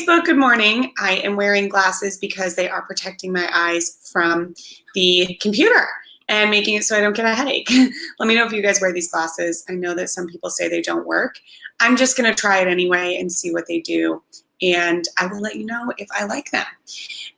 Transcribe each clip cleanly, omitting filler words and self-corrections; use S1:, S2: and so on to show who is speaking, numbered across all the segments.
S1: Facebook, good morning. I am wearing glasses because they are protecting my eyes from the computer and making it so I don't get a headache. Let me know if you guys wear these glasses. I know that some people say they don't work. I'm just gonna try it anyway and see what they do, and I will let you know if I like them.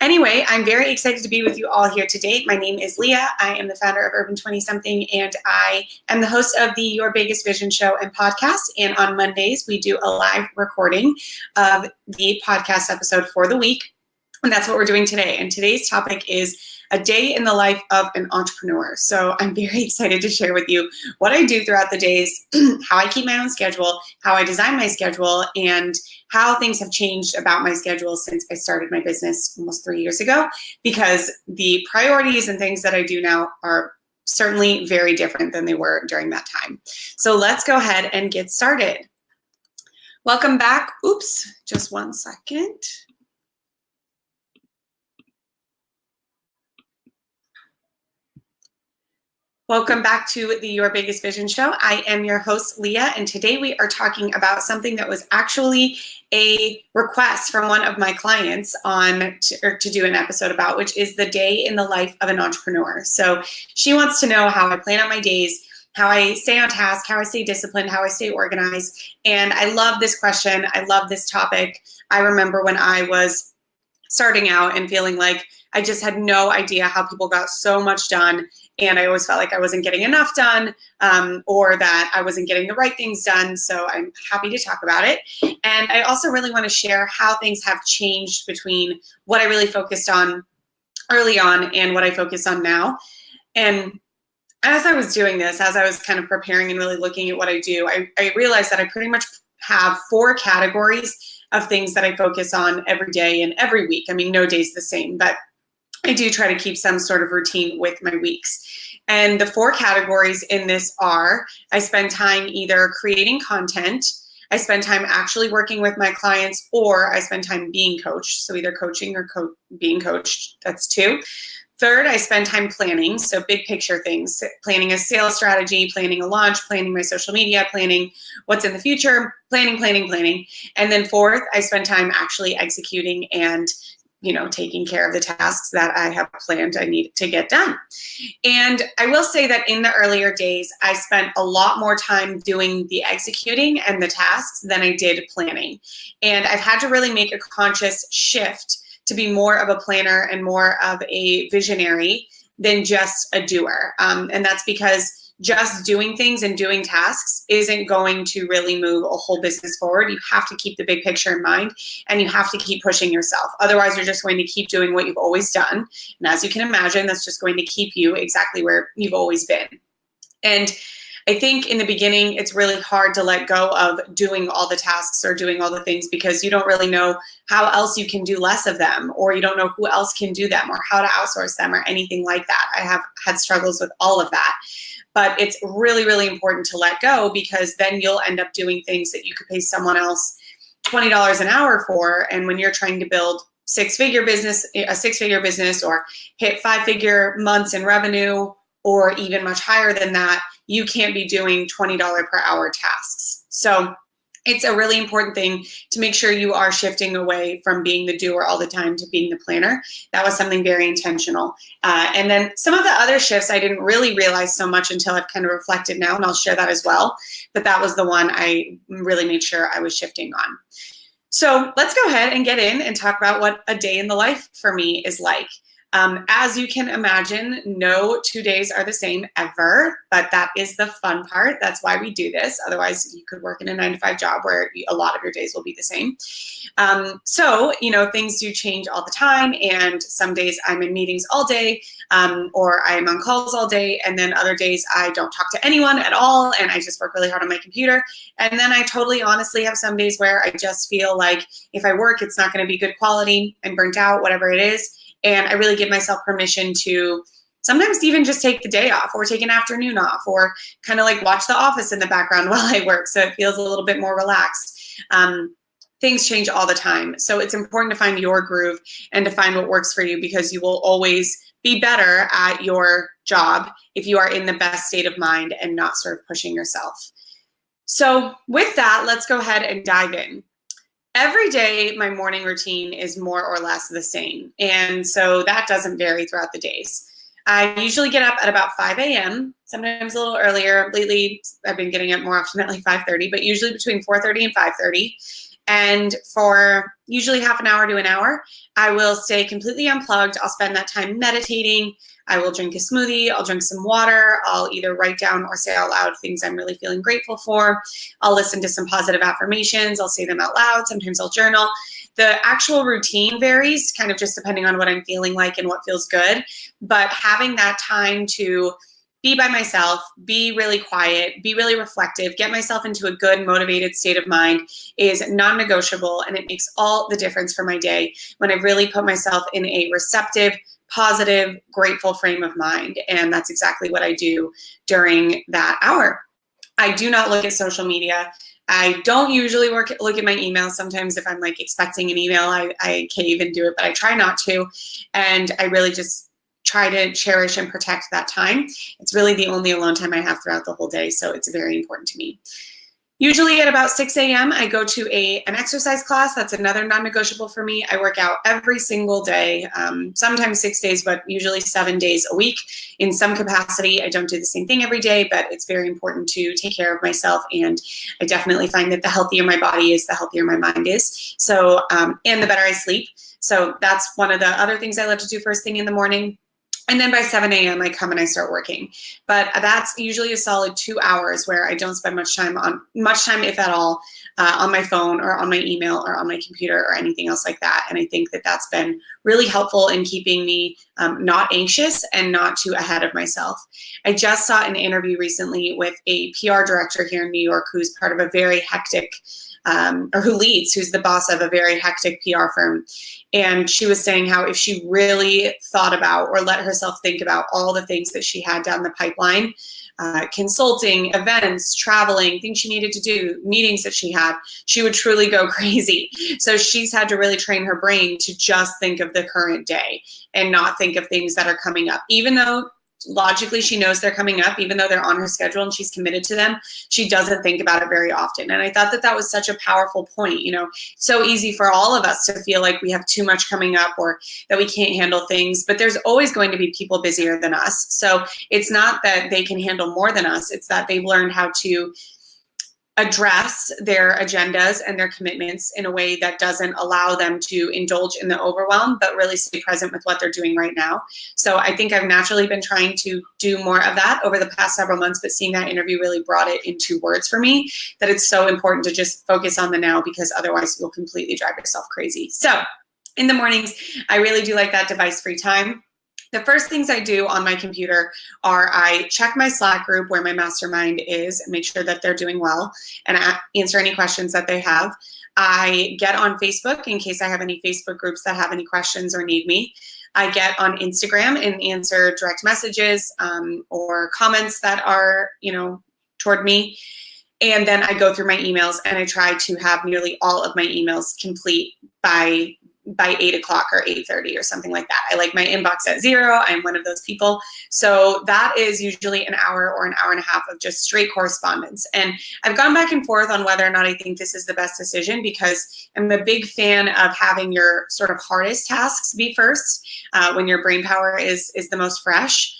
S1: Anyway, I'm very excited to be with you all here today. My name is Leah. I am the founder of Urban 20 Something, and I am the host of the Your Biggest Vision show and podcast. And on Mondays, we do a live recording of the podcast episode for the week. And that's what we're doing today. And today's topic is a day in the life of an entrepreneur. So I'm very excited to share with you what I do throughout the days, how I keep my own schedule, how I design my schedule, and how things have changed about my schedule since I started my business almost 3 years ago, because the priorities and things that I do now are certainly very different than they were during that time. So let's go ahead and get started. Welcome back. Oops, just 1 second. Welcome back to the Your Biggest Vision show. I am your host, Leah, and today we are talking about something that was actually a request from one of my clients to do an episode about, which is the day in the life of an entrepreneur. So she wants to know how I plan out my days, how I stay on task, how I stay disciplined, how I stay organized. And I love this question. I love this topic. I remember when I was starting out and feeling like I just had no idea how people got so much done. And I always felt like I wasn't getting enough done, or that I wasn't getting the right things done. So I'm happy to talk about it. And I also really want to share how things have changed between what I really focused on early on and what I focus on now. And as I was doing this, as I was kind of preparing and really looking at what I do, I realized that I pretty much have 4 categories of things that I focus on every day and every week. I mean, no day's the same, but I do try to keep some sort of routine with my weeks. And the 4 categories in this are: I spend time either creating content, I spend time actually working with my clients, or I spend time being coached. So either coaching or being coached, that's 2. Third, I spend time planning, so big picture things, planning a sales strategy, planning a launch, planning my social media, planning what's in the future, planning. And then 4th, I spend time actually executing and taking care of the tasks that I have planned I need to get done. And I will say that in the earlier days, I spent a lot more time doing the executing and the tasks than I did planning. And I've had to really make a conscious shift to be more of a planner and more of a visionary than just a doer. And that's because just doing things and doing tasks isn't going to really move a whole business forward. You have to keep the big picture in mind, and you have to keep pushing yourself. Otherwise, you're just going to keep doing what you've always done. And as you can imagine, that's just going to keep you exactly where you've always been. And I think in the beginning, it's really hard to let go of doing all the tasks or doing all the things, because you don't really know how else you can do less of them, or you don't know who else can do them, or how to outsource them, or anything like that. I have had struggles with all of that. But it's really, really important to let go, because then you'll end up doing things that you could pay someone else $20 an hour for. And when you're trying to build a 6-figure business, or hit 5-figure months in revenue, or even much higher than that, you can't be doing $20 per hour tasks. So it's a really important thing to make sure you are shifting away from being the doer all the time to being the planner. That was something very intentional. And then some of the other shifts I didn't really realize so much until I've kind of reflected now, and I'll share that as well. But that was the one I really made sure I was shifting on. So let's go ahead and get in and talk about what a day in the life for me is like. As you can imagine, no 2 days are the same ever, but that is the fun part. That's why we do this. Otherwise, you could work in a 9-to-5 job where a lot of your days will be the same. So, things do change all the time, and some days I'm in meetings all day, or I'm on calls all day, and then other days I don't talk to anyone at all, and I just work really hard on my computer. And then I totally honestly have some days where I just feel like if I work, it's not going to be good quality. I'm burnt out, whatever it is. And I really give myself permission to sometimes even just take the day off, or take an afternoon off, or kind of like watch The Office in the background while I work, so it feels a little bit more relaxed. Things change all the time. So it's important to find your groove and to find what works for you, because you will always be better at your job if you are in the best state of mind and not sort of pushing yourself. So with that, let's go ahead and dive in. every day, my morning routine is more or less the same. And so that doesn't vary throughout the days. I usually get up at about 5 a.m., sometimes a little earlier. Lately, I've been getting up more often at like 5:30, but usually between 4:30 and 5:30. And for usually half an hour to an hour, I will stay completely unplugged. I'll spend that time meditating. I will drink a smoothie. I'll drink some water. I'll either write down or say out loud things I'm really feeling grateful for. I'll listen to some positive affirmations. I'll say them out loud. Sometimes I'll journal. The actual routine varies kind of just depending on what I'm feeling like and what feels good. But having that time to be by myself, be really quiet, be really reflective, get myself into a good, motivated state of mind is non-negotiable, and it makes all the difference for my day when I really put myself in a receptive, positive, grateful frame of mind. And that's exactly what I do during that hour. I do not look at social media. I don't usually look at my emails. Sometimes if I'm like expecting an email, I cave and do it, but I try not to. And I really just try to cherish and protect that time. It's really the only alone time I have throughout the whole day, so it's very important to me. Usually at about 6 a.m., I go to an exercise class. That's another non-negotiable for me. I work out every single day, sometimes 6 days, but usually 7 days a week in some capacity. I don't do the same thing every day, but it's very important to take care of myself. And I definitely find that the healthier my body is, the healthier my mind is. So, and the better I sleep. So that's one of the other things I love to do first thing in the morning. And then by 7 a.m. I come and I start working. But that's usually a solid 2 hours where I don't spend much time, if at all, on my phone or on my email or on my computer or anything else like that. And I think that that's been really helpful in keeping me not anxious and not too ahead of myself. I just saw an interview recently with a PR director here in New York who's part of a very hectic who's the boss of a very hectic PR firm. And she was saying how if she really thought about or let herself think about all the things that she had down the pipeline, consulting, events, traveling, things she needed to do, meetings that she had, she would truly go crazy. So she's had to really train her brain to just think of the current day and not think of things that are coming up, even though logically she knows they're coming up, even though they're on her schedule and she's committed to them. She doesn't think about it very often. And I thought that that was such a powerful point. You know, so easy for all of us to feel like we have too much coming up or that we can't handle things, but there's always going to be people busier than us. So it's not that they can handle more than us. It's that they've learned how to address their agendas and their commitments in a way that doesn't allow them to indulge in the overwhelm, but really stay present with what they're doing right now. So I think I've naturally been trying to do more of that over the past several months, but seeing that interview really brought it into words for me, that it's so important to just focus on the now, because otherwise you'll completely drive yourself crazy. So in the mornings, I really do like that device-free time. The first things I do on my computer are I check my Slack group where my mastermind is and make sure that they're doing well and answer any questions that they have. I get on Facebook in case I have any Facebook groups that have any questions or need me. I get on Instagram and answer direct messages or comments that are, toward me. And then I go through my emails and I try to have nearly all of my emails complete by 8 o'clock or 8:30 or something like that. I like my inbox at 0. I'm one of those people. So that is usually an hour or an hour and a half of just straight correspondence. And I've gone back and forth on whether or not I think this is the best decision, because I'm a big fan of having your sort of hardest tasks be first when your brain power is the most fresh.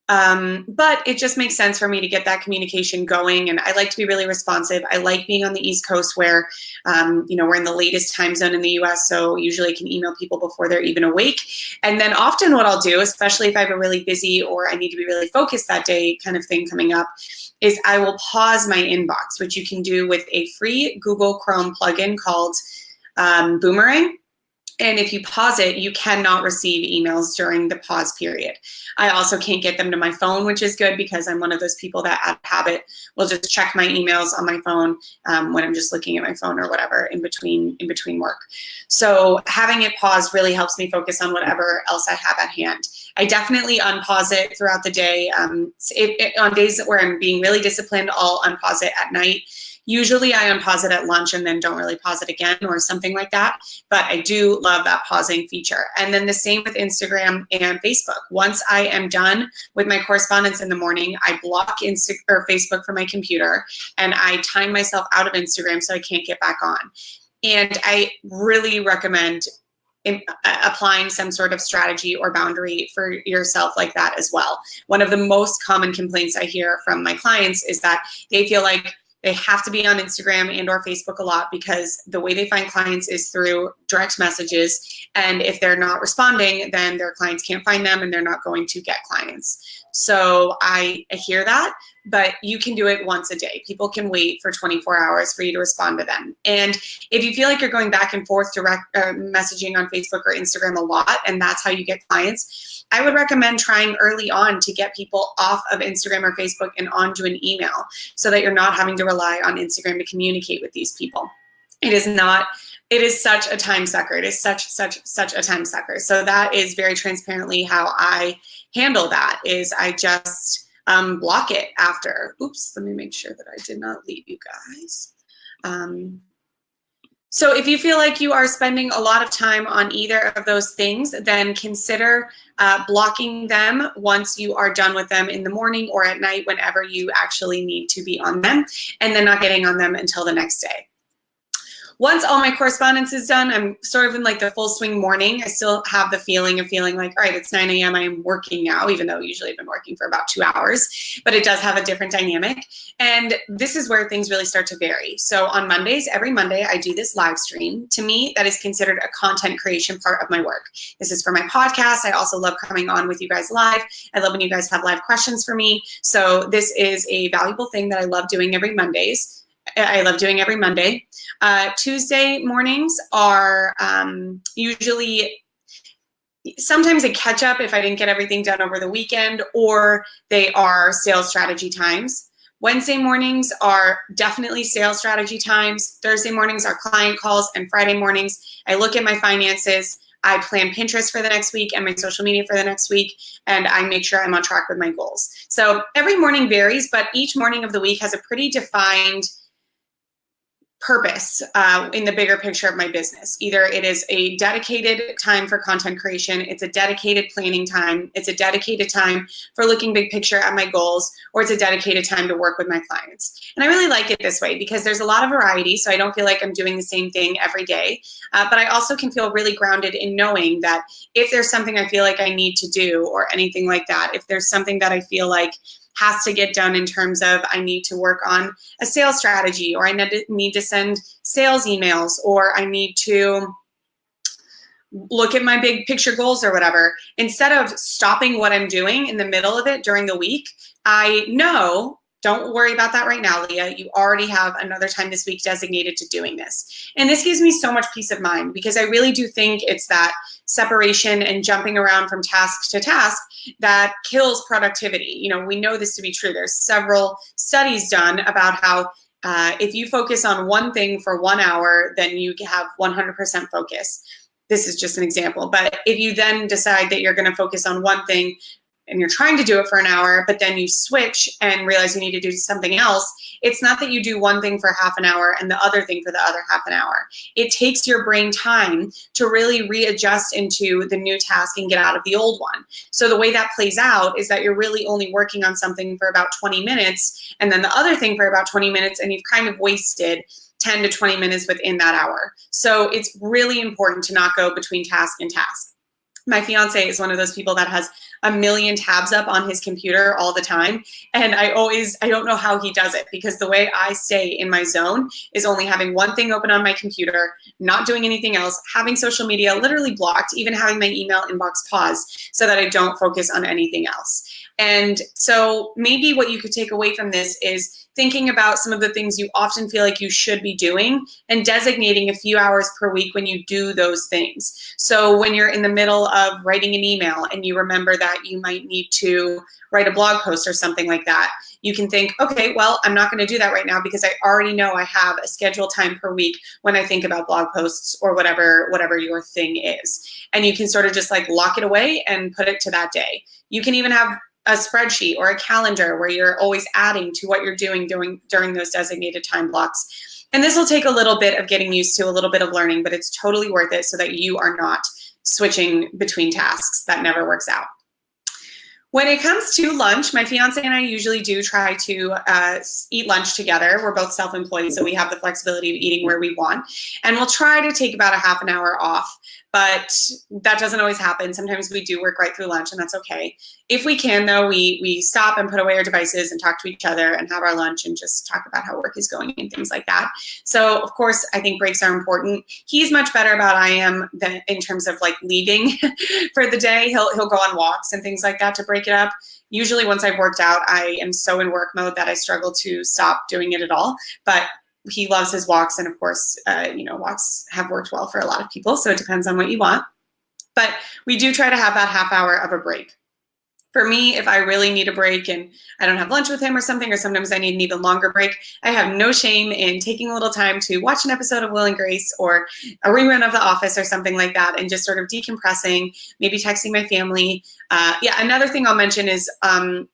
S1: But it just makes sense for me to get that communication going. And I like to be really responsive. I like being on the East Coast where, we're in the latest time zone in the US. So usually I can email people before they're even awake. And then often what I'll do, especially if I have a really busy or I need to be really focused that day kind of thing coming up, is I will pause my inbox, which you can do with a free Google Chrome plugin called Boomerang. And if you pause it, you cannot receive emails during the pause period. I also can't get them to my phone, which is good because I'm one of those people that out of habit will just check my emails on my phone when I'm just looking at my phone or whatever in between work. So having it paused really helps me focus on whatever else I have at hand. I definitely unpause it throughout the day. On days where I'm being really disciplined, I'll unpause it at night. Usually I unpause it at lunch and then don't really pause it again or something like that. But I do love that pausing feature. And then the same with Instagram and Facebook. Once I am done with my correspondence in the morning, I block Facebook from my computer and I time myself out of Instagram so I can't get back on. And I really recommend applying some sort of strategy or boundary for yourself like that as well. One of the most common complaints I hear from my clients is that they feel like they have to be on Instagram and or Facebook a lot because the way they find clients is through direct messages. And if they're not responding, then their clients can't find them and they're not going to get clients. So I hear that, but you can do it once a day. People can wait for 24 hours for you to respond to them. And if you feel like you're going back and forth direct messaging on Facebook or Instagram a lot, and that's how you get clients, I would recommend trying early on to get people off of Instagram or Facebook and onto an email so that you're not having to rely on Instagram to communicate with these people. It is such a time sucker. It is such a time sucker. So that is very transparently how I handle that, is I just block it after. Oops, let me make sure that I did not leave you guys. So if you feel like you are spending a lot of time on either of those things, then consider blocking them once you are done with them in the morning or at night whenever you actually need to be on them, and then not getting on them until the next day. Once all my correspondence is done, I'm sort of in like the full swing morning. I still have the feeling like, all right, it's 9 a.m. I am working now, even though usually I've been working for about 2 hours, but it does have a different dynamic. And this is where things really start to vary. So on Mondays, every Monday, I do this live stream. To me, that is considered a content creation part of my work. This is for my podcast. I also love coming on with you guys live. I love when you guys have live questions for me. So this is a valuable thing that I love doing every Mondays. I love doing every Monday. Tuesday mornings are usually sometimes a catch up if I didn't get everything done over the weekend, or they are sales strategy times. Wednesday mornings are definitely sales strategy times. Thursday mornings are client calls, and Friday mornings I look at my finances. I plan Pinterest for the next week and my social media for the next week, and I make sure I'm on track with my goals. So every morning varies, but each morning of the week has a pretty defined purpose in the bigger picture of my business. Either it is a dedicated time for content creation, it's a dedicated planning time, it's a dedicated time for looking big picture at my goals, or it's a dedicated time to work with my clients. And I really like it this way because there's a lot of variety, so I don't feel like I'm doing the same thing every day. But I also can feel really grounded in knowing that if there's something I feel like I need to do or anything like that, if there's something that I feel like has to get done in terms of I need to work on a sales strategy, or I need to send sales emails, or I need to look at my big picture goals or whatever, instead of stopping what I'm doing in the middle of it during the week, I know, don't worry about that right now, Leah. You already have another time this week designated to doing this. And this gives me so much peace of mind because I really do think it's that separation and jumping around from task to task that kills productivity. You know, we know this to be true. There's several studies done about how if you focus on one thing for 1 hour, then you have 100% focus. This is just an example. But if you then decide that you're going to focus on one thing and you're trying to do it for an hour, but then you switch and realize you need to do something else, it's not that you do one thing for half an hour and the other thing for the other half an hour. It takes your brain time to really readjust into the new task and get out of the old one. So the way that plays out is that you're really only working on something for about 20 minutes and then the other thing for about 20 minutes, and you've kind of wasted 10 to 20 minutes within that hour. So it's really important to not go between task and task. My fiance is one of those people that has a million tabs up on his computer all the time. And I don't know how he does it, because the way I stay in my zone is only having one thing open on my computer, not doing anything else, having social media literally blocked, even having my email inbox paused so that I don't focus on anything else. And so maybe what you could take away from this is thinking about some of the things you often feel like you should be doing and designating a few hours per week when you do those things. So when you're in the middle of writing an email and you remember that you might need to write a blog post or something like that, you can think, okay, well, I'm not going to do that right now because I already know I have a scheduled time per week when I think about blog posts or whatever your thing is. And you can sort of just like lock it away and put it to that day. You can even have a spreadsheet or a calendar where you're always adding to what you're doing during those designated time blocks. And this will take a little bit of getting used to, a little bit of learning, but it's totally worth it so that you are not switching between tasks. That never works out. When it comes to lunch, my fiance and I usually do try to eat lunch together. We're both self-employed, so we have the flexibility of eating where we want. And we'll try to take about a half an hour off, but that doesn't always happen. Sometimes we do work right through lunch, and that's okay. If we can, though, we stop and put away our devices and talk to each other and have our lunch and just talk about how work is going and things like that. So, of course, I think breaks are important. He's much better about I am than in terms of like leaving for the day. He'll go on walks and things like that to break it up. Usually once I've worked out, I am so in work mode that I struggle to stop doing it at all. But he loves his walks, and of course, walks have worked well for a lot of people, so it depends on what you want. But we do try to have that half hour of a break. For me, if I really need a break and I don't have lunch with him or something, or sometimes I need an even longer break, I have no shame in taking a little time to watch an episode of Will and Grace or a rerun of The Office or something like that, and just sort of decompressing, maybe texting my family. Another thing I'll mention is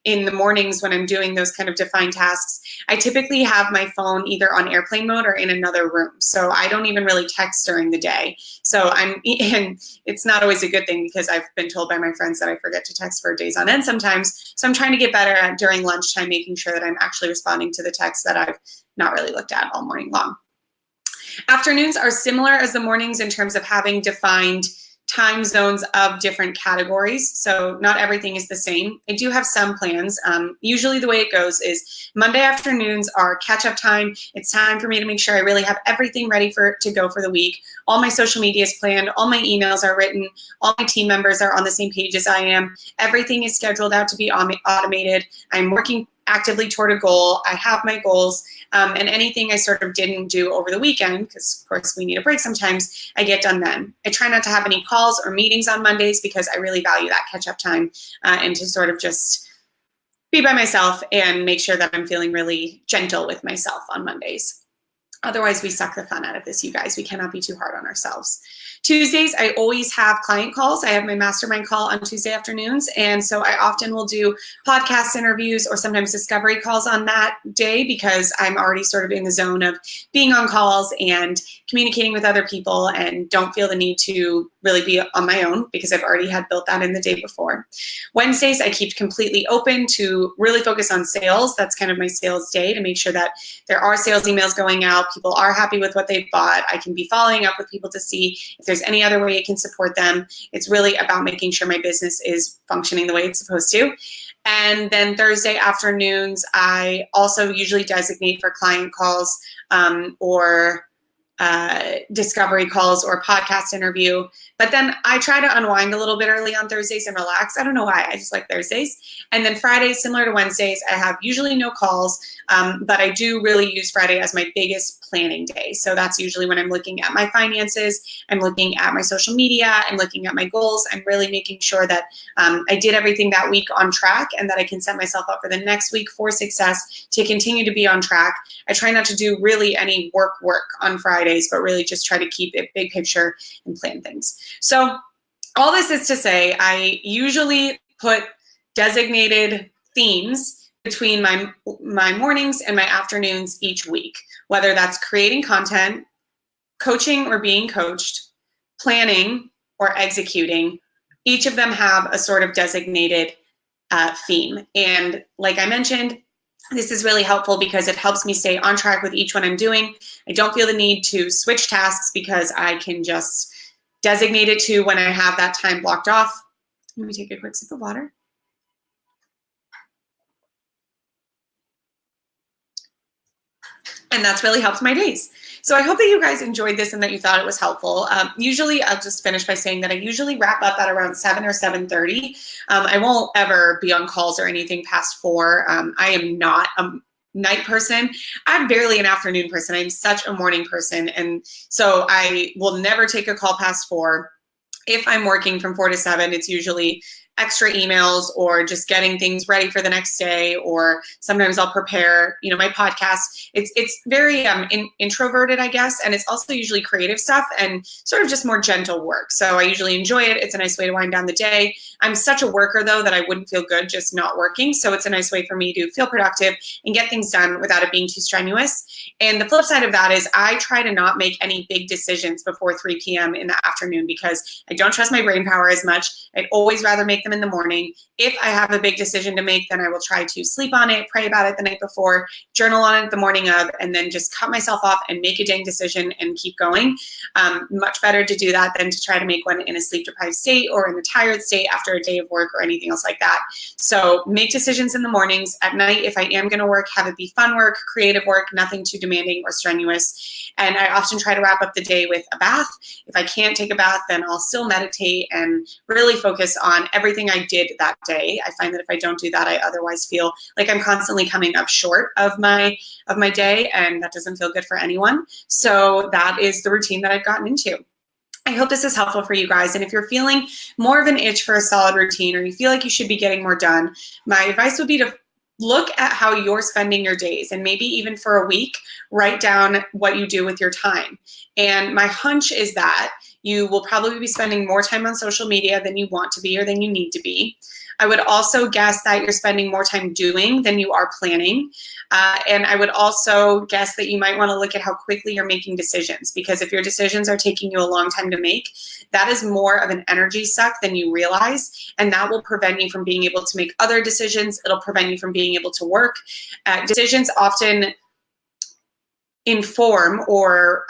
S1: in the mornings when I'm doing those kind of defined tasks, I typically have my phone either on airplane mode or in another room. So I don't even really text during the day. So and it's not always a good thing because I've been told by my friends that I forget to text for days on end sometimes. So I'm trying to get better at during lunchtime, making sure that I'm actually responding to the texts that I've not really looked at all morning long. Afternoons are similar as the mornings in terms of having defined time zones of different categories. So not everything is the same. I do have some plans. Usually the way it goes is Monday afternoons are catch-up time. It's time for me to make sure I really have everything ready to go for the week. All my social media is planned. All my emails are written. All my team members are on the same page as I am. Everything is scheduled out to be automated. I'm working actively toward a goal. I have my goals, and anything I sort of didn't do over the weekend, because of course we need a break sometimes, I get done then. I try not to have any calls or meetings on Mondays because I really value that catch-up time and to sort of just be by myself and make sure that I'm feeling really gentle with myself on Mondays. Otherwise, we suck the fun out of this, you guys. We cannot be too hard on ourselves. Tuesdays, I always have client calls. I have my mastermind call on Tuesday afternoons, and so I often will do podcast interviews or sometimes discovery calls on that day because I'm already sort of in the zone of being on calls and communicating with other people and don't feel the need to really be on my own because I've already had built that in the day before. Wednesdays, I keep completely open to really focus on sales. That's kind of my sales day to make sure that there are sales emails going out. People are happy with what they've bought. I can be following up with people to see if there's any other way it can support them. It's really about making sure my business is functioning the way it's supposed to. And then Thursday afternoons, I also usually designate for client calls or discovery calls or podcast interview. But then I try to unwind a little bit early on Thursdays and relax. I don't know why, I just like Thursdays. And then Fridays, similar to Wednesdays, I have usually no calls, but I do really use Friday as my biggest planning day. So that's usually when I'm looking at my finances, I'm looking at my social media, I'm looking at my goals, I'm really making sure that I did everything that week on track and that I can set myself up for the next week for success to continue to be on track. I try not to do really any work on Fridays, but really just try to keep it big picture and plan things. So all this is to say, I usually put designated themes between my mornings and my afternoons each week, whether that's creating content, coaching or being coached, planning or executing. Each of them have a sort of designated theme. And like I mentioned, this is really helpful because it helps me stay on track with each one I'm doing. I don't feel the need to switch tasks because I can just designate it to when I have that time blocked off. Let me take a quick sip of water. And that's really helped my days. So I hope that you guys enjoyed this and that you thought it was helpful. Usually, I'll just finish by saying that I usually wrap up at around 7 or 7:30. I won't ever be on calls or anything past 4. I am not a night person. I'm barely an afternoon person. I'm such a morning person. And so I will never take a call past 4. If I'm working from 4 to 7, it's usually extra emails or just getting things ready for the next day, or sometimes I'll prepare, my podcast. It's very introverted, I guess, and it's also usually creative stuff and sort of just more gentle work. So I usually enjoy it. It's a nice way to wind down the day. I'm such a worker, though, that I wouldn't feel good just not working. So it's a nice way for me to feel productive and get things done without it being too strenuous. And the flip side of that is I try to not make any big decisions before 3 p.m. in the afternoon because I don't trust my brain power as much. I'd always rather make them in the morning. If I have a big decision to make, then I will try to sleep on it, pray about it the night before, journal on it the morning of, and then just cut myself off and make a dang decision and keep going. Much better to do that than to try to make one in a sleep-deprived state or in a tired state after a day of work or anything else like that. So make decisions in the mornings. At night, if I am going to work, have it be fun work, creative work, nothing too demanding or strenuous. And I often try to wrap up the day with a bath. If I can't take a bath, then I'll still meditate and really focus on everything I did that day. I find that if I don't do that, I otherwise feel like I'm constantly coming up short of my day, and that doesn't feel good for anyone. So that is the routine that I've gotten into. I hope this is helpful for you guys. And if you're feeling more of an itch for a solid routine, or you feel like you should be getting more done, my advice would be to look at how you're spending your days, and maybe even for a week, write down what you do with your time. And my hunch is that you will probably be spending more time on social media than you want to be or than you need to be. I would also guess that you're spending more time doing than you are planning. And I would also guess that you might want to look at how quickly you're making decisions, because if your decisions are taking you a long time to make, that is more of an energy suck than you realize, and that will prevent you from being able to make other decisions. It'll prevent you from being able to work. Decisions often inform or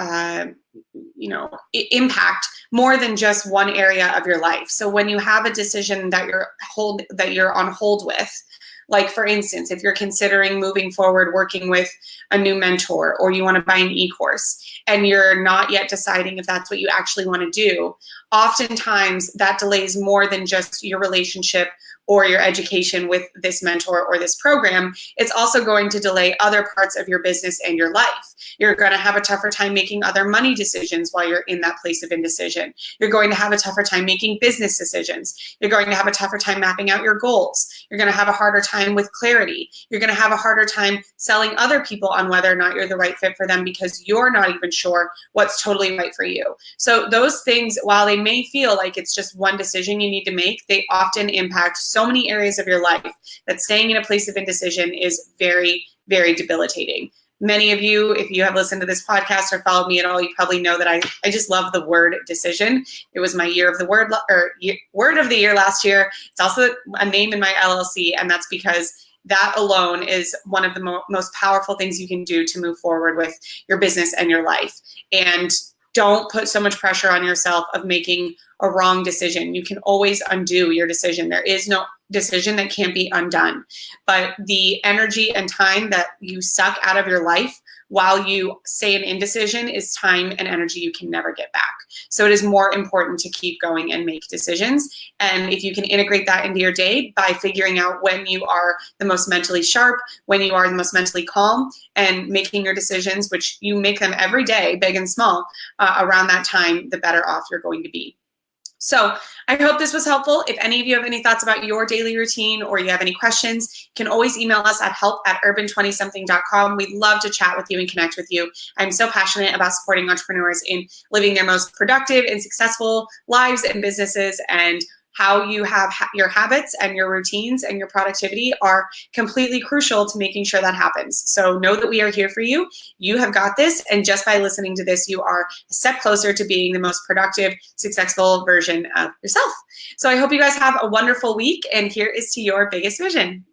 S1: impact more than just one area of your life. So when you have a decision that you're on hold with, like for instance, if you're considering moving forward working with a new mentor, or you want to buy an e-course and you're not yet deciding if that's what you actually want to do, oftentimes that delays more than just your relationship or your education with this mentor or this program. It's also going to delay other parts of your business and your life. You're going to have a tougher time making other money decisions while you're in that place of indecision. You're going to have a tougher time making business decisions. You're going to have a tougher time mapping out your goals. You're going to have a harder time with clarity. You're going to have a harder time selling other people on whether or not you're the right fit for them, because you're not even sure what's totally right for you. So those things, while they may feel like it's just one decision you need to make, they often impact so many areas of your life that staying in a place of indecision is very, very debilitating. Many of you, if you have listened to this podcast or followed me at all, you probably know that I just love the word decision. It was my word of the year last year. It's also a name in my LLC, and that's because that alone is one of the most powerful things you can do to move forward with your business and your life. And don't put so much pressure on yourself of making a wrong decision. You can always undo your decision. There is no decision that can't be undone. But the energy and time that you suck out of your life while you stay in indecision is time and energy you can never get back. So it is more important to keep going and make decisions. And if you can integrate that into your day by figuring out when you are the most mentally sharp, when you are the most mentally calm, and making your decisions, which you make them every day, big and small, around that time, the better off you're going to be. So I hope this was helpful. If any of you have any thoughts about your daily routine, or you have any questions, you can always email us at help@urban20something.com. We'd love to chat with you and connect with you. I'm so passionate about supporting entrepreneurs in living their most productive and successful lives and businesses, and how you have your habits and your routines and your productivity are completely crucial to making sure that happens. So know that we are here for you. You have got this. And just by listening to this, you are a step closer to being the most productive, successful version of yourself. So I hope you guys have a wonderful week. And here is to your biggest vision.